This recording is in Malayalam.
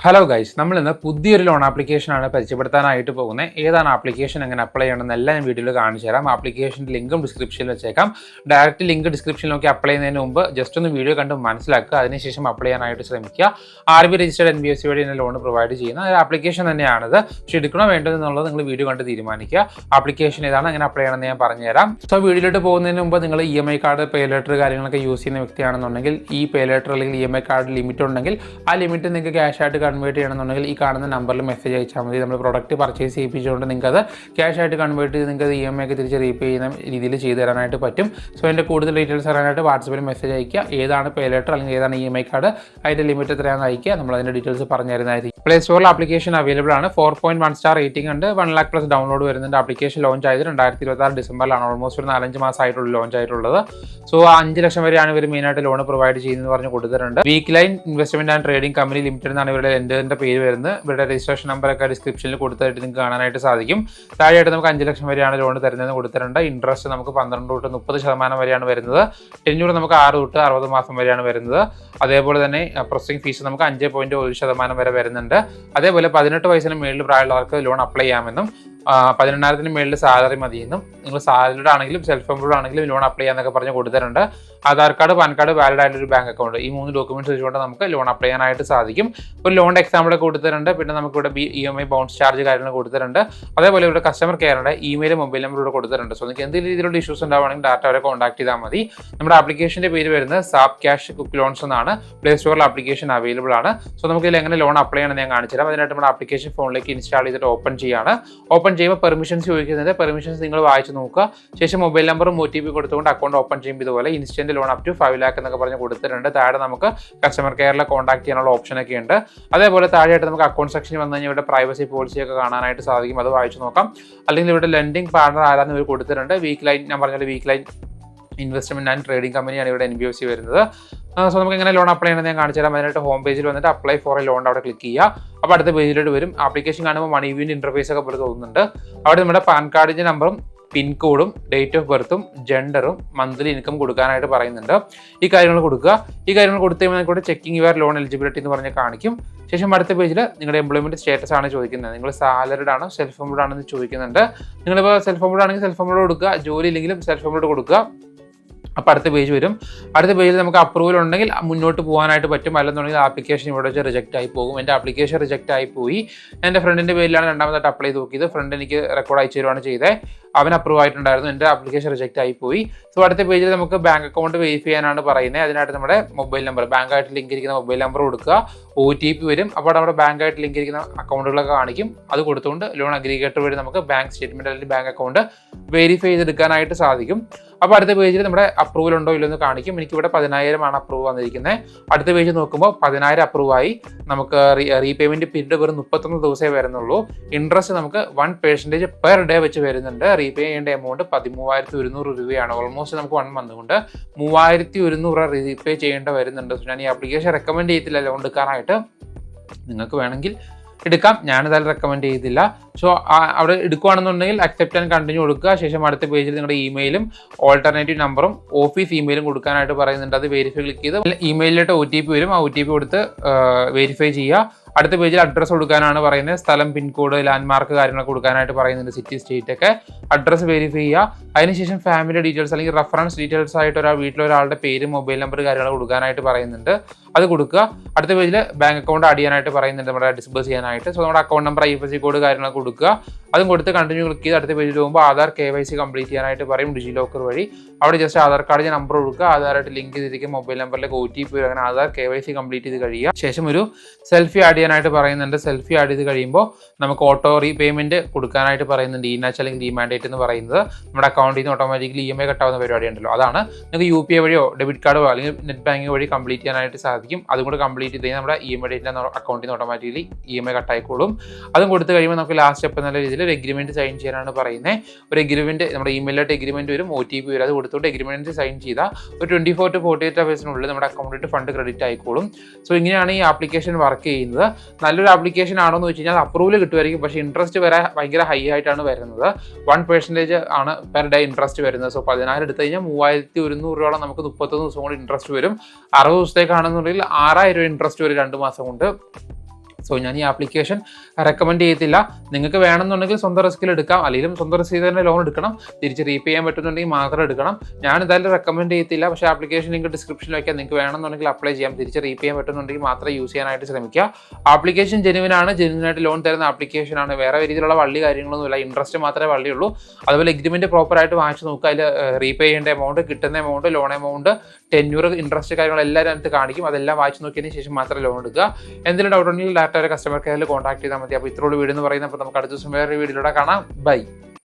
ഹലോ ഗൈസ്, നമ്മൾ ഇന്ന് പുതിയൊരു ലോൺ ആപ്ലിക്കേഷനാണ് പരിചയപ്പെടുത്താനായിട്ട് പോകുന്നത്. ഏതാണ് ആപ്ലിക്കേഷൻ, എങ്ങനെ അപ്ലൈ ചെയ്യണമെന്ന് എല്ലാം ഞാൻ വീഡിയോയിൽ കാണിച്ചു തരാം. ആപ്ലിക്കേഷൻ്റെ ലിങ്കും ഡിസ്ക്രിപ്ഷനിൽ വെച്ചേക്കാം. ഡയറക്റ്റ് ലിങ്ക് ഡിസ്ക്രിപ്ഷനിൽ നോക്കി അപ്ലൈ ചെയ്യുന്നതിന് മുമ്പ് ജസ്റ്റ് ഒന്ന് വീഡിയോ കണ്ട് മനസ്സിലാക്കുക, അതിനുശേഷം അപ്ലൈ ചെയ്യാനായിട്ട് ശ്രമിക്കുക. RBI രജിസ്റ്റേർഡ് NBFC വഴി തന്നെ ലോൺ പ്രൊവൈഡ് ചെയ്യുന്ന ഒരു ആപ്ലിക്കേഷൻ തന്നെയാണിത്. പക്ഷേ എടുക്കണോ വേണ്ടത് എന്നുള്ളത് നിങ്ങൾ വീഡിയോ കണ്ട് തീരുമാനിക്കുക. ആപ്ലിക്കേഷൻ ഏതാണ്, എങ്ങനെ അപ്ലൈ ചെയ്യണമെന്ന് ഞാൻ പറഞ്ഞുതരാം. സോ വീഡിയോയിലോട്ട് പോകുന്നതിന് മുമ്പ് നിങ്ങൾ EMI കാർഡ്, പേ ലെറ്റർ കാര്യങ്ങളൊക്കെ യൂസ് ചെയ്യുന്ന വ്യക്തിയാണെന്നുണ്ടെങ്കിൽ ഈ പേ ലെറ്റർ അല്ലെങ്കിൽ EMI കാർഡ് ലിമിറ്റ് ഉണ്ടെങ്കിൽ ആ ലിമിറ്റ് നിങ്ങൾക്ക് ക്യാഷ് ആയിട്ട് കൺവേർട്ട് ചെയ്യണമെന്നുണ്ടെങ്കിൽ ഈ കാണുന്ന നമ്പറിൽ മെസ്സേജ് അയച്ചാൽ മതി. നമ്മൾ പ്രൊഡക്റ്റ് പർച്ചേസ് ചെയ്യിപ്പിച്ചുകൊണ്ട് നിങ്ങൾക്ക് അത് ക്യാഷ് ആയിട്ട് കൺവേർട്ട് ചെയ്ത് നിങ്ങൾക്ക് EMI ഒക്കെ തിരിച്ച് റീപേ ചെയ്യുന്ന രീതിയിൽ ചെയ്തു തരാനായിട്ട് പറ്റും. സോ എൻ്റെ കൂടുതൽ ഡീറ്റെയിൽസ് അറിയാനായിട്ട് വാട്സപ്പിൽ മെസ്സേജ് അയക്കുക. ഏതാണ് പേ ലെറ്റർ അല്ലെങ്കിൽ ഏതാണ് EMI കാർഡ്, അതിൻ്റെ ലിമിറ്റ് എത്രയാണെന്ന് അയക്കുക. നമ്മൾ അതിൻ്റെ ഡീറ്റെയിൽസ് പറഞ്ഞു തരുന്നതായിരിക്കും. പ്ലേ സ്റ്റോറിൽ ആപ്ലിക്കേഷൻ അവൈലബിൾ ആണ്. 4.1 സ്റ്റാർ റേറ്റിംഗ് ഉണ്ട്. 1 lakh പ്ലസ് ഡൗൺലോഡ് വരുന്നുണ്ട്. ആപ്ലിക്കേഷൻ ലോഞ്ച് ആയത് 2026 ഡിസംബറിലാണ്. ഓൾമോസ്റ്റ് ഒരു 4-5 മാസമായിട്ടുള്ള ലോഞ്ച് ആയിട്ടുള്ളത്. സോ 5 ലക്ഷം വരെയാണ് ഇവർ മെയിനായിട്ട് ലോൺ പ്രൊവൈഡ് ചെയ്യുന്നത് പറഞ്ഞ് കൊടുത്തിട്ടുണ്ട്. Week line investment and trading company limited എന്നാണ് ഇവരുടെ ലെൻഡറിന്റെ പേര് വരുന്നത്. ഇവരുടെ രജിസ്ട്രേഷൻ നമ്പറൊക്കെ ഡിസ്ക്രിപ്ഷനിൽ കൊടുത്തായിട്ട് നിങ്ങൾക്ക് കാണാനായിട്ട് സാധിക്കും. താഴെയായിട്ട് നമുക്ക് 5 ലക്ഷം വരെയാണ് ലോൺ തരുന്നതെന്ന് കൊടുത്തിട്ടുണ്ട്. ഇൻട്രസ്റ്റ് നമുക്ക് 12 തൊട്ട് 30% വരെയാണ് വരുന്നത്. ടെന്യൂർ നമുക്ക് 6 തൊട്ട് 60 മാസം വരെയാണ് വരുന്നത്. അതേപോലെ തന്നെ പ്രോസസിംഗ് ഫീസ് നമുക്ക് 5.1% വരെ വരുന്നുണ്ട്. അതേപോലെ 18 വയസ്സിന് മേളിൽ പ്രായമുള്ളവർക്ക് ലോൺ അപ്ലൈ ചെയ്യാമെന്നും 18,000 മേളിൽ സാലറി മതിയെന്നും നിങ്ങൾ സാലറിഡ് ആണെങ്കിലും സെൽഫ് എംപ്ലോയ്ഡ് ആണെങ്കിലും ലോൺ അപ്ലൈ ചെയ്യാന്നൊക്കെ പറഞ്ഞ് കൊടുത്തിട്ടുണ്ട്. Aadhaar card, pan card, valid ആയിട്ടൊരു ബാങ്ക് അക്കൗണ്ട്, ഈ 3 ഡോക്യുമെന്റ്സ് വെച്ചുകൊണ്ട് നമുക്ക് ലോൺ അപ്ലൈ ചെയ്യാനായിട്ട് സാധിക്കും. ഒരു ലോണിന്റെ എക്സാമ്പിളൊക്കെ കൊടുത്തിട്ടുണ്ട്. പിന്നെ നമുക്കിവിടെ EMI ബൗൺസ് ചാർജ് കാര്യങ്ങൾ കൊടുത്തിട്ടുണ്ട്. അതേപോലെ ഇവിടെ കസ്റ്റമർ കെയറിന്റെ ഇമെയിൽ, മൊബൈൽ നമ്പർ ഇവിടെ കൊടുത്തിട്ടുണ്ട്. സോ നിങ്ങൾക്ക് എന്തെങ്കിലും രീതിയിലുള്ള ഇഷ്യൂസ് ഉണ്ടാവുകയാണെങ്കിൽ ഡാറ്റ അവരെ കോൺടാക്ട് ചെയ്താൽ മതി. നമ്മുടെ ആപ്ലിക്കേഷന്റെ പേര് വരുന്നത് സാപ്പ് ക്യാഷ് ക്വിക്ക് ലോൺസ് എന്നാണ്. പ്ലേ സ്റ്റോറിൽ ആപ്ലിക്കേഷൻ അവൈലബിൾ ആണ്. സോ നമുക്ക് ഇതിൽ എങ്ങനെ ലോൺ അപ്ലൈ ചെയ്യണമെന്ന് ഞാൻ കാണിച്ചു തരാം. അതിനായിട്ട് നമ്മുടെ ആപ്ലിക്കേഷൻ ഫോണിലേക്ക് ഇൻസ്റ്റാൾ ചെയ്തിട്ട് ഓപ്പൺ ചെയ്യാണ്. ഓപ്പൺ ചെയ്യുമ്പോൾ പെർമിഷൻസ് ചോദിക്കുന്നത്. പെർമിഷൻസ് നിങ്ങൾ വായിച്ച് നോക്കുക. ശേഷം മൊബൈൽ നമ്പറും OTP കൊടുത്തുകൊണ്ട് അക്കൗണ്ട് ഓപ്പൺ ചെയ്യുമ്പോൾ ഇതുപോലെ instant loan up to 5 lakh എന്നൊക്കെ പറഞ്ഞ് കൊടുത്തിട്ടുണ്ട്. താഴെ നമുക്ക് കസ്റ്റമർ കെയറിലെ കോൺടാക്ട് ചെയ്യാനുള്ള ഓപ്ഷനൊക്കെ ഉണ്ട്. അതേപോലെ താഴെയായിട്ട് നമുക്ക് അക്കൗണ്ട് സെക്ഷനിൽ വന്നു കഴിഞ്ഞാൽ ഇവിടെ പ്രൈവസി പോളിസി ഒക്കെ കാണാനായിട്ട് സാധിക്കും. അത് വായിച്ച് നോക്കാം. അല്ലെങ്കിൽ ഇവിടെ ലെൻഡിംഗ് പാർട്ണർ ആരാന്ന് ഇവർ കൊടുത്തിട്ടുണ്ട്. വീക്ക് ലൈൻ, ഞാൻ പറഞ്ഞാൽ week line investment and trading കമ്പനിയാണ് ഇവിടെ NBFC വരുന്നത്. സോ നമുക്ക് എങ്ങനെ ലോൺ അപ്ലൈ ചെയ്യണമെന്ന് ഞാൻ കാണിച്ചു തരാം. അതിനായിട്ട് ഹോം പേജിൽ വന്നിട്ട് അപ്ലൈ ഫോർ എ ലോൺ അവിടെ ക്ലിക്ക് ചെയ്യുക. അപ്പോൾ അടുത്ത പേജിലോട്ട് വരും. ആപ്ലിക്കേഷൻ കാണുമ്പോൾ മണി വ്യൂവിൻ്റെ ഇന്റർഫേസ് ഒക്കെ പോലെ തോന്നുന്നുണ്ട്. അവിടെ നമ്മുടെ പാൻ കാർഡിൻ്റെ നമ്പറും പിൻകോഡും ഡേറ്റ് ഓഫ് ബർത്തും ജെൻഡറും മന്ത്ലി ഇൻകം കൊടുക്കാനായിട്ട് പറയുന്നുണ്ട്. ഈ കാര്യങ്ങൾ കൊടുക്കുക. ഈ കാര്യങ്ങൾ കൊടുത്തു കഴിയുമ്പോൾ കൂടെ ചെക്കിംഗ് യുവർ ലോൺ എലിജിബിലിറ്റി എന്ന് പറഞ്ഞ് കാണിക്കും. ശേഷം അടുത്ത പേജിൽ നിങ്ങളുടെ എംപ്ലോയ്മെന്റ് സ്റ്റാറ്റസ് ആണ് ചോദിക്കുന്നത്. നിങ്ങൾ സാലറിഡ് ആണോ സെൽഫ് എംപ്ലോയ്ഡ് ആണെന്ന് ചോദിക്കുന്നുണ്ട്. നിങ്ങളിപ്പോൾ സെൽഫ് എംപ്ലോയ്ഡ് ആണെങ്കിൽ സെൽഫ് എംപ്ലോയ്ഡ് കൊടുക്കുക, ജോലി ഇല്ലെങ്കിലും സെൽഫ് എംപ്ലോയ്ഡ് കൊടുക്കുക. അപ്പോൾ അടുത്ത പേജ് വരും. അടുത്ത പേജിൽ നമുക്ക് അപ്രൂവൽ ഉണ്ടെങ്കിൽ മുന്നോട്ട് പോകാനായിട്ട് പറ്റും. അല്ലെന്നുണ്ടെങ്കിൽ ആപ്ലിക്കേഷൻ ഇവിടെ വെച്ച് റിജക്റ്റ് ആയി പോകും. എൻ്റെ ആപ്ലിക്കേഷൻ റിജക്റ്റ് ആയി പോയി. എൻ്റെ ഫ്രണ്ടിൻ്റെ പേരിലാണ് രണ്ടാമതായിട്ട് അപ്ലൈ ചെയ്ത് നോക്കിയത്. ഫ്രണ്ട് എനിക്ക് റെക്കോർഡ് അയച്ചു തരുവാണ് ചെയ്തത്. അവൻ അപ്രൂവ് ആയിട്ടുണ്ടായിരുന്നു. എൻ്റെ ആപ്ലിക്കേഷൻ റിജക്റ്റ് ആയി പോയി. സോ അടുത്ത പേജിൽ നമുക്ക് ബാങ്ക് അക്കൗണ്ട് വെരിഫൈ ചെയ്യാനാണ് പറയുന്നത്. അതിനായിട്ട് നമ്മുടെ മൊബൈൽ നമ്പർ, ബാങ്കായിട്ട് ലിങ്ക് ഇരിക്കുന്ന മൊബൈൽ നമ്പർ കൊടുക്കുക. OTP വരും. അപ്പോൾ നമ്മുടെ ബാങ്കായിട്ട് ലിങ്ക് ഇരിക്കുന്ന അക്കൗണ്ടുകളൊക്കെ കാണിക്കും. അത് കൊടുത്തുകൊണ്ട് ലോൺ അഗ്രിഗേറ്റർ വഴി നമുക്ക് ബാങ്ക് സ്റ്റേറ്റ്മെന്റ് അല്ലെങ്കിൽ ബാങ്ക് അക്കൗണ്ട് വെരിഫൈ ചെയ്തെടുക്കാനായിട്ട് സാധിക്കും. അപ്പോൾ അടുത്ത പേജിൽ നമ്മുടെ അപ്രൂവൽ ഉണ്ടോ ഇല്ലെന്ന് കാണിക്കും. എനിക്കിവിടെ 10,000 ആണ് അപ്രൂവ് വന്നിരിക്കുന്നത്. അടുത്ത പേജ് നോക്കുമ്പോൾ 10,000 അപ്രൂവ് ആയി. നമുക്ക് റീപേയ്മെന്റ് പീരീഡ് വെറും 31 ദിവസമേ വരുന്നുള്ളൂ. ഇൻട്രസ്റ്റ് നമുക്ക് 1% പെർ ഡേ വെച്ച് വരുന്നുണ്ട്. റീപേ ചെയ്യേണ്ട എമൗണ്ട് 13,100 രൂപയാണ്. ഓൾമോസ്റ്റ് നമുക്ക് 1 മന്ത് കൊണ്ട് 3,100 റീപേ ചെയ്യേണ്ട വരുന്നുണ്ട്. ഞാൻ ഈ ആപ്ലിക്കേഷൻ റെക്കമെൻഡ് ചെയ്തില്ല ലോൺ എടുക്കാനായിട്ട്. നിങ്ങൾക്ക് വേണമെങ്കിൽ എടുക്കാം, ഞാനിതായാലും റെക്കമെൻഡ് ചെയ്തില്ല. സോ അവിടെ എടുക്കുകയാണെന്നുണ്ടെങ്കിൽ അക്സെപ്റ്റ് ആൻഡ് കണ്ടിന്യൂ കൊടുക്കുക. ശേഷം അടുത്ത പേജിൽ നിങ്ങളുടെ ഇമെയിലും ഓൾട്ടർനേറ്റീവ് നമ്പറും ഓഫീസ് ഇമെയിലും കൊടുക്കാനായിട്ട് പറയുന്നുണ്ട്. അത് വെരിഫൈ ക്ലിക്ക് ചെയ്ത് ഇമെയിലിലോട്ട് OTP വരും. ആ OTP കൊടുത്ത് വെരിഫൈ ചെയ്യുക. അടുത്ത പേജിൽ അഡ്രസ്സ് കൊടുക്കാനാണ് പറയുന്നത്. സ്ഥലം, പിൻകോഡ്, ലാൻഡ്മാർക്ക് കാര്യങ്ങളൊക്കെ കൊടുക്കാനായിട്ട് പറയുന്നുണ്ട്. സിറ്റി, സ്റ്റേറ്റ് ഒക്കെ അഡ്രസ്സ് വെരിഫൈ ചെയ്യുക. അതിനുശേഷം ഫാമിലി ഡീറ്റെയിൽസ് അല്ലെങ്കിൽ റെഫറൻസ് ഡീറ്റെയിൽസ് ആയിട്ട് വീട്ടിലൊരാളുടെ പേര്, മൊബൈൽ നമ്പർ കാര്യങ്ങൾ കൊടുക്കാനായിട്ട് പറയുന്നുണ്ട്. അത് കൊടുക്കുക. അടുത്ത പേജിൽ ബാങ്ക് അക്കൗണ്ട് ആഡ് ചെയ്യാനായിട്ട് പറയുന്നുണ്ട്, നമ്മുടെ ഡിസ്ബേഴ്സ് ചെയ്യാനായിട്ട്. സോ നമ്മുടെ അക്കൗണ്ട് നമ്പർ, IFSC കോഡ് കാര്യങ്ങളൊക്കെ കൊടുക്കുക. അതും കൊടുത്ത് കണ്ടിന്യൂ ക്ലിക്ക് ചെയ്ത് അടുത്ത പേജിൽ പോകുമ്പോൾ ആധാർ KYC കംപ്ലീറ്റ് ചെയ്യാനായിട്ട് പറയും ഡിജി ലോക്കർ വഴി. അവിടെ ജസ്റ്റ് ആധാർ കാർഡിൻ്റെ നമ്പർ കൊടുക്കുക. ആധാറായിട്ട് ലിങ്ക് ചെയ്തിരിക്കും മൊബൈൽ നമ്പറിലേക്ക് OTP വരും. അങ്ങനെ ആധാർ KYC കംപ്ലീറ്റ് ചെയ്ത് കഴിയുക. ശേഷം ഒരു സെൽഫി ആഡ് ചെയ്യാനായിട്ട് പറയുന്നുണ്ട്. സെൽഫി ആഡ് ചെയ്ത് കഴിയുമ്പോൾ നമുക്ക് ഓട്ടോ റീപേയ്മെന്റ് കൊടുക്കാനായിട്ട് പറയുന്നുണ്ട്. ഈനാച്ച് അല്ലെങ്കിൽ ഡിമാൻഡേറ്റ് എന്ന് പറയുന്നത് നമ്മുടെ അക്കൗണ്ടിൽ നിന്ന് ഓട്ടോമാറ്റിക്കലി EMI കട്ടാവുന്ന പരിപാടി ഉണ്ടല്ലോ, അതാണ്. നിങ്ങൾക്ക് UPI വഴിയോ ഡെബിറ്റ് കാർഡോ അല്ലെങ്കിൽ നെറ്റ് ബാങ്കിങ് വഴി കംപ്ലീറ്റ് ചെയ്യാനായിട്ട് സാധിക്കും. അതും കൂടെ കംപ്ലീറ്റ് ചെയ്ത് കഴിഞ്ഞാൽ നമ്മുടെ EMI ഡേറ്റിൻ്റെ അക്കൗണ്ടിൽ നിന്ന് ഓട്ടോമാറ്റിക്കലി EMI കട്ടായിക്കോളും. അതും കൊടുത്ത് കഴിയുമ്പോൾ നമുക്ക് ലാസ്റ്റ് സ്റ്റെപ്പ് എന്നുള്ള രീതിയിൽ ഒരു എഗ്രിമെന്റ് സൈൻ ചെയ്യാനാണ് പറയുന്നത്. ഒരു എഗ്രിമെന്റ് നമ്മുടെ ഇമെയിലായിട്ട് എഗ്രിമെന്റ് വരും, OTP വരും. അത് കൊടുത്തുകൊണ്ട് എഗ്രിമെന്റ് സൈൻ ചെയ്താൽ ഒരു 24 to 48 ഹവേഴ്സിനുള്ളിൽ നമ്മുടെ അക്കൗണ്ടിൽ ഫണ്ട് ക്രെഡിറ്റ് ആയിക്കോളും. സോ ഇങ്ങനെയാണ് ഈ ആപ്ലിക്കേഷൻ വർക്ക് ചെയ്യുന്നത്. നല്ലൊരു ആപ്ലിക്കേഷൻ ആണോ എന്ന് വെച്ച് കഴിഞ്ഞാൽ അപ്രൂവൽ കിട്ടുമായിരിക്കും. പക്ഷേ ഇൻട്രസ്റ്റ് വരെ ഭയങ്കര ഹൈ ആയിട്ടാണ് വരുന്നത്. 1% ആണ് പെർ ഡേ ഇൻട്രസ്റ്റ് വരുന്നത്. സോ 10,000 എടുത്തു കഴിഞ്ഞാൽ 3,100 രൂപയോളം നമുക്ക് 31 ദിവസം കൊണ്ട് ഇൻട്രസ്റ്റ് വരും. 60 ദിവസത്തേക്കാണെന്നുണ്ടെങ്കിൽ 6,000 രൂപ ഇൻട്രസ്റ്റ് വരും 2 മാസം കൊണ്ട്. സോ ഞാൻ ഈ ആപ്ലിക്കേഷൻ റെക്കമെൻഡ് ചെയ്യത്തില്ല. നിങ്ങൾക്ക് വേണമെന്നുണ്ടെങ്കിൽ സ്വന്തം റിസ്കിൽ എടുക്കാം, അല്ലെങ്കിൽ സ്വന്തം റിസ്കിൽ തന്നെ ലോൺ എടുക്കണം. തിരിച്ച് റീപേ ചെയ്യാൻ പറ്റുന്നുണ്ടെങ്കിൽ മാത്രം എടുക്കണം. ഞാൻ എന്തായാലും റെക്കമെൻഡ് ചെയ്യത്തില്ല. പക്ഷേ ആപ്ലിക്കേഷൻ ലിങ്ക് ഡിസ്ക്രിപ്ഷനിൽ വയ്ക്കാം. നിങ്ങൾക്ക് വേണമെന്നുണ്ടെങ്കിൽ അപ്ലൈ ചെയ്യാം. തിരിച്ച് റീപേ ചെയ്യാൻ പറ്റുന്നുണ്ടെങ്കിൽ മാത്രം യൂസ് ചെയ്യാനായിട്ട് ശ്രമിക്കുക. ആപ്ലിക്കേഷൻ ജെനുവിനായിട്ട് ലോൺ തരുന്ന ആപ്ലിക്കേഷനാണ്. വേറെ രീതിയിലുള്ള വള്ളി കാര്യങ്ങളൊന്നുമില്ല, ഇൻട്രസ്റ്റ് മാത്രമേ വള്ളിയുള്ളൂ. അതുപോലെ എഗ്രിമെൻറ്റ് പ്രോപ്പറായിട്ട് വാങ്ങിച്ച് നോക്കുക. അതിൽ റീപേ ചെയ്യേണ്ട എമൗണ്ട്, കിട്ടുന്ന amount, loan amount, tenure, interest കാര്യങ്ങളെല്ലാം അതിനകത്ത് കാണിക്കും. അതെല്ലാം വായിച്ച് നോക്കിയതിന് ശേഷം മാത്രമേ ലോൺ എടുക്കുക. എന്തെങ്കിലും ഡൗട്ട് ഉണ്ടെങ്കിൽ ഡയറക്റ്റ് കസ്റ്റമർ കെയറിൽ കോൺടാക്ട് ചെയ്താൽ മതി. അപ്പോൾ ഇത്രയുള്ള വീഡിയോ എന്ന് പറയുന്നത്. അപ്പോൾ നമുക്ക് അടുത്ത ദിവസം വേറെ വീഡിയോയിലൂടെ കാണാം. ബൈ.